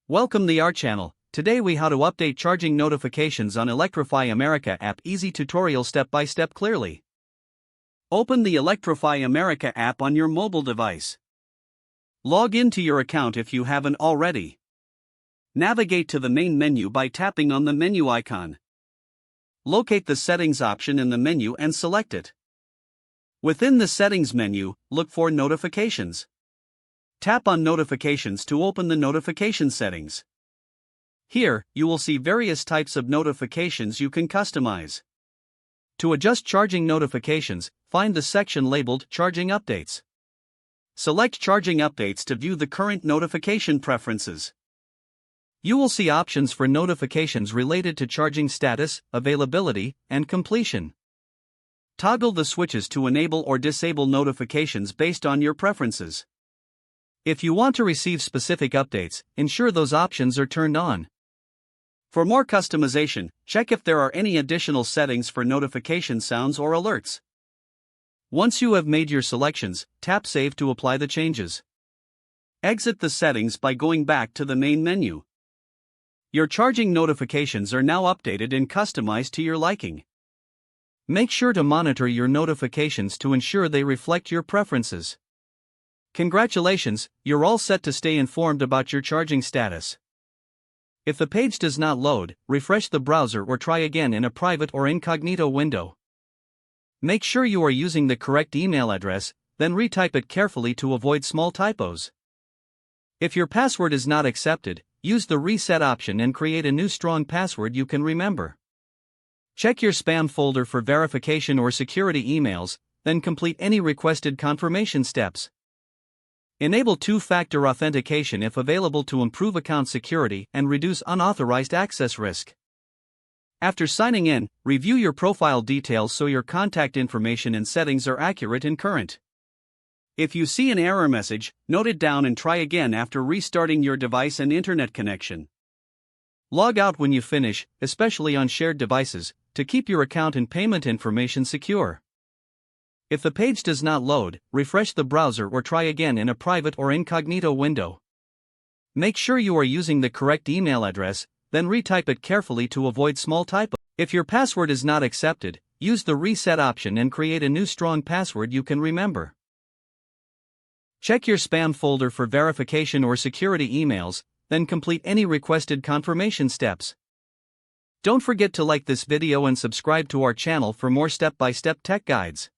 Welcome to our channel. Today we how to update charging notifications on Electrify America app. Easy tutorial step by step clearly. Open the Electrify America app on your mobile device. Log into your account if you haven't already. Navigate to the main menu by tapping on the menu icon. Locate the settings option in the menu and select it. Within the settings menu, look for notifications. Tap on Notifications to open the notification settings. Here, you will see various types of notifications you can customize. To adjust charging notifications, find the section labeled Charging Updates. Select Charging Updates to view the current notification preferences. You will see options for notifications related to charging status, availability, and completion. Toggle the switches to enable or disable notifications based on your preferences. If you want to receive specific updates, ensure those options are turned on. For more customization, check if there are any additional settings for notification sounds or alerts. Once you have made your selections, tap Save to apply the changes. Exit the settings by going back to the main menu. Your charging notifications are now updated and customized to your liking. Make sure to monitor your notifications to ensure they reflect your preferences. Congratulations, you're all set to stay informed about your charging status. If the page does not load, refresh the browser or try again in a private or incognito window. Make sure you are using the correct email address, then retype it carefully to avoid small typos. If your password is not accepted, use the reset option and create a new strong password you can remember. Check your spam folder for verification or security emails, then complete any requested confirmation steps. Enable two-factor authentication if available to improve account security and reduce unauthorized access risk. After signing in, review your profile details so your contact information and settings are accurate and current. If you see an error message, note it down and try again after restarting your device and internet connection. Log out when you finish, especially on shared devices, to keep your account and payment information secure. If the page does not load, refresh the browser or try again in a private or incognito window. Make sure you are using the correct email address, then retype it carefully to avoid small typos. If your password is not accepted, use the reset option and create a new strong password you can remember. Check your spam folder for verification or security emails, then complete any requested confirmation steps. Don't forget to like this video and subscribe to our channel for more step-by-step tech guides.